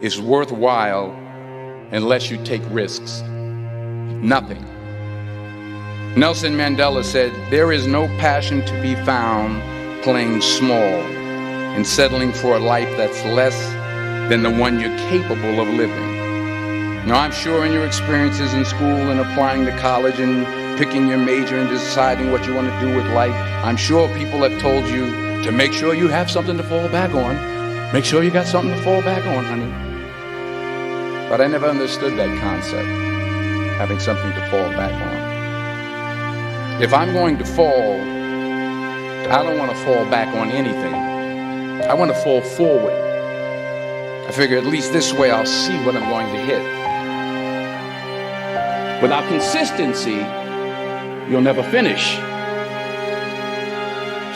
is worthwhile unless you take risks. Nothing. Nelson Mandela said, "There is no passion to be found playing small and settling for a life that's less than the one you're capable of living." Now, I'm sure in your experiences in school and applying to college and picking your major and deciding what you want to do with life, I'm sure people have told you to make sure you have something to fall back on. Make sure you got something to fall back on, honey. But I never understood that concept, having something to fall back on. If I'm going to fall, I don't want to fall back on anything. I want to fall forward. I figure at least this way I'll see what I'm going to hit. Without consistency, you'll never finish.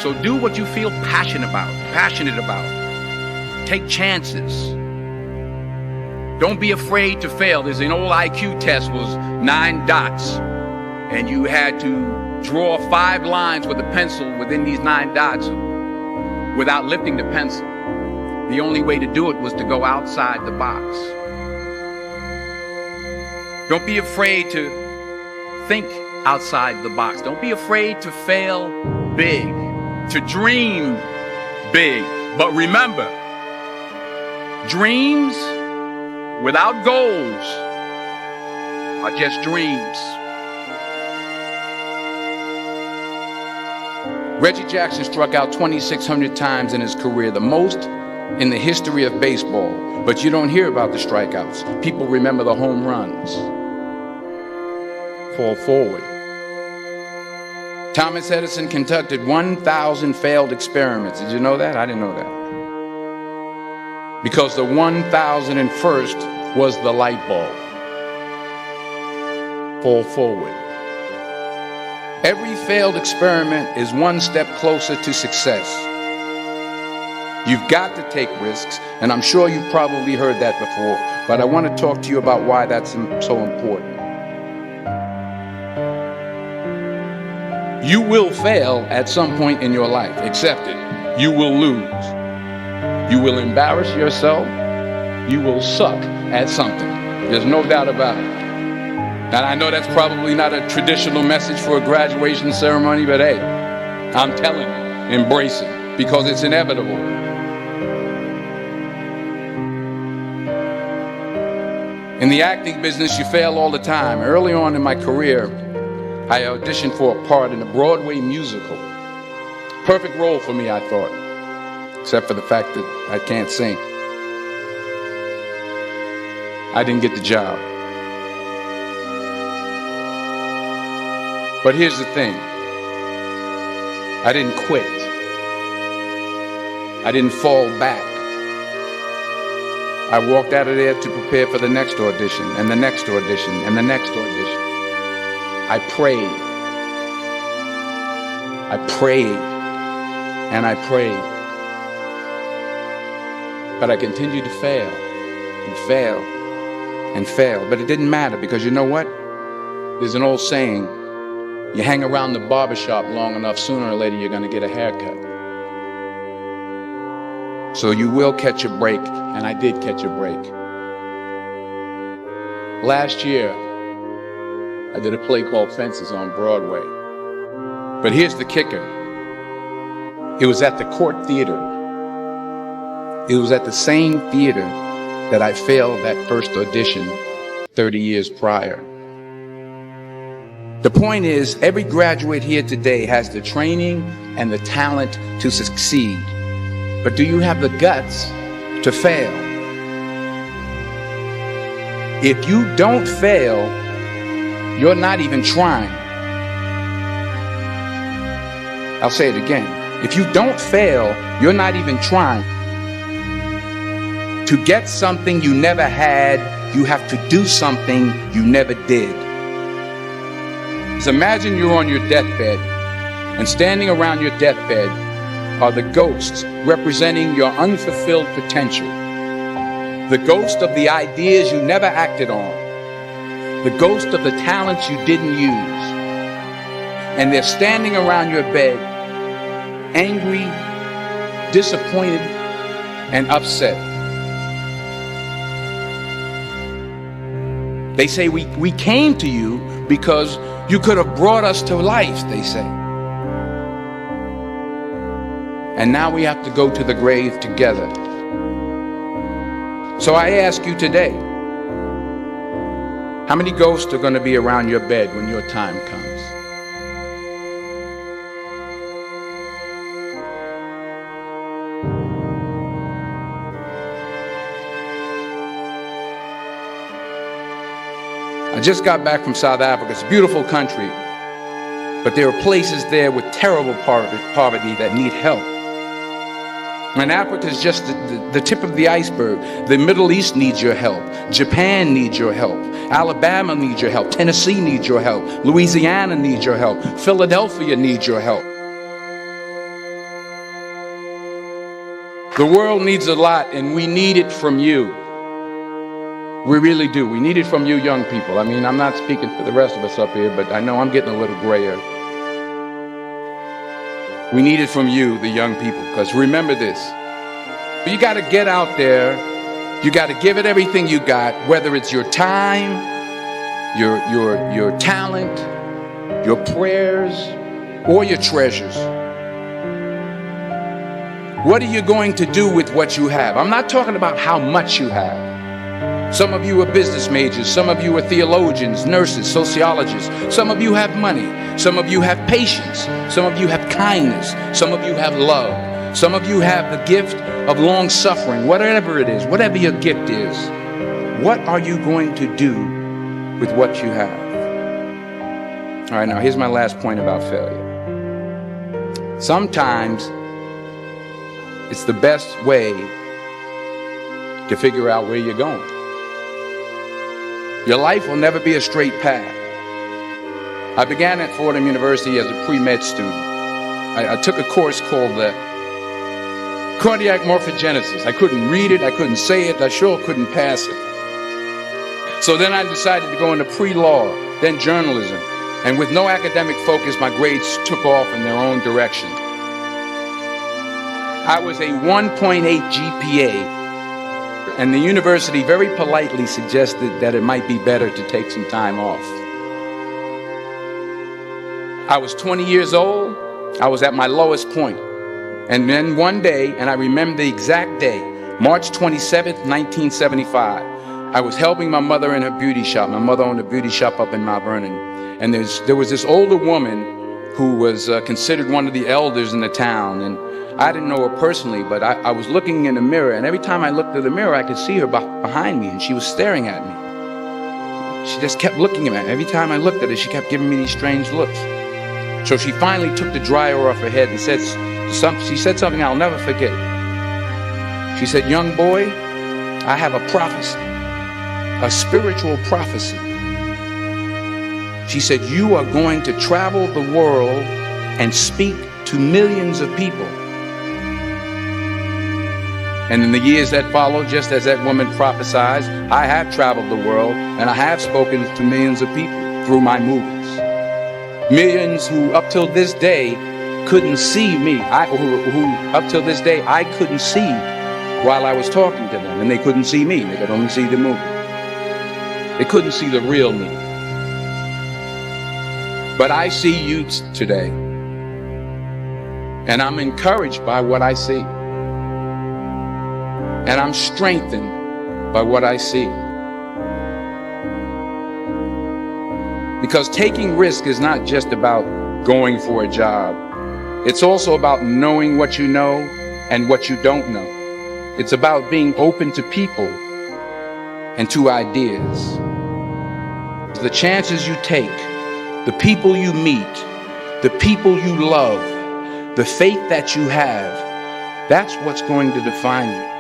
So do what you feel passionate about. Take chances. Don't be afraid to fail. There's an old IQ test, was 9 dots, and you had to draw 5 lines with a pencil within these 9 dots without lifting the pencil. The only way to do it was to go outside the box. Don't be afraid to think outside the box. Don't be afraid to fail big, to dream big. But remember, dreams without goals are just dreams. Reggie Jackson struck out 2,600 times in his career, the most in the history of baseball. But you don't hear about the strikeouts. People remember the home runs. Fall forward. Thomas Edison conducted 1,000 failed experiments. Did you know that? I didn't know that. Because the 1,001st was the light bulb. Fall forward. Every failed experiment is one step closer to success. You've got to take risks, and I'm sure you've probably heard that before, but I want to talk to you about why that's so important. You will fail at some point in your life. Accept it. You will lose. You will embarrass yourself. You will suck at something. There's no doubt about it. And I know that's probably not a traditional message for a graduation ceremony, but hey, I'm telling you, embrace it, because it's inevitable. In the acting business, you fail all the time. Early on in my career, I auditioned for a part in a Broadway musical. Perfect role for me, I thought, except for the fact that I can't sing. I didn't get the job. But here's the thing. I didn't quit. I didn't fall back. I walked out of there to prepare for the next audition, and the next audition, and the next audition. I prayed. I prayed. And I prayed. But I continued to fail, and fail, and fail. But it didn't matter, because you know what? There's an old saying, you hang around the barbershop long enough, sooner or later you're going to get a haircut. So you will catch a break, and I did catch a break. Last year, I did a play called Fences on Broadway. But here's the kicker. It was at the Court Theater. It was at the same theater that I failed that first audition 30 years prior. The point is, every graduate here today has the training and the talent to succeed. But do you have the guts to fail? If you don't fail, you're not even trying. I'll say it again. If you don't fail, you're not even trying. To get something you never had, you have to do something you never did. So imagine you're on your deathbed, and standing around your deathbed are the ghosts representing your unfulfilled potential. The ghost of the ideas you never acted on. The ghost of the talents you didn't use. And they're standing around your bed, angry, disappointed, and upset. They say we came to you because you could have brought us to life, they say. And now we have to go to the grave together. So I ask you today, how many ghosts are going to be around your bed when your time comes? I just got back from South Africa. It's a beautiful country, but there are places there with terrible poverty that need help. And Africa is just the tip of the iceberg. The Middle East needs your help. Japan needs your help. Alabama needs your help. Tennessee needs your help. Louisiana needs your help. Philadelphia needs your help. The world needs a lot, and we need it from you. We really do. We need it from you young people. I mean, I'm not speaking for the rest of us up here, but I know I'm getting a little grayer. We need it from you, the young people, because remember this. You got to get out there. You got to give it everything you got, whether it's your time, your talent, your prayers, or your treasures. What are you going to do with what you have? I'm not talking about how much you have. Some of you are business majors. Some of you are theologians, nurses, sociologists. Some of you have money. Some of you have patience. Some of you have kindness. Some of you have love. Some of you have the gift of long suffering. Whatever it is, whatever your gift is, what are you going to do with what you have? All right, now here's my last point about failure. Sometimes it's the best way to figure out where you're going. Your life will never be a straight path. I began at Fordham University as a pre-med student. I took a course called cardiac morphogenesis. I couldn't read it, I couldn't say it, I sure couldn't pass it. So then I decided to go into pre-law, then journalism. And with no academic focus, my grades took off in their own direction. I was a 1.8 GPA. And the university very politely suggested that it might be better to take some time off. I was 20 years old. I was at my lowest point. And then one day, and I remember the exact day, March 27th, 1975, I was helping my mother in her beauty shop. My mother owned a beauty shop up in Mount Vernon. And there was this older woman who was considered one of the elders in the town. And I didn't know her personally, but I was looking in the mirror, and every time I looked at the mirror, I could see her behind me, and she was staring at me. She just kept looking at me. Every time I looked at her, she kept giving me these strange looks. So she finally took the dryer off her head and she said something I'll never forget. She said, "Young boy, I have a prophecy, a spiritual prophecy." She said, "You are going to travel the world and speak to millions of people." And in the years that followed, just as that woman prophesied, I have traveled the world and I have spoken to millions of people through my movies. Millions who up till this day couldn't see me. Who up till this day I couldn't see while I was talking to them. And they couldn't see me. They could only see the movie. They couldn't see the real me. But I see you today. And I'm encouraged by what I see. And I'm strengthened by what I see. Because taking risk is not just about going for a job. It's also about knowing what you know and what you don't know. It's about being open to people and to ideas. The chances you take, the people you meet, the people you love, the faith that you have, that's what's going to define you.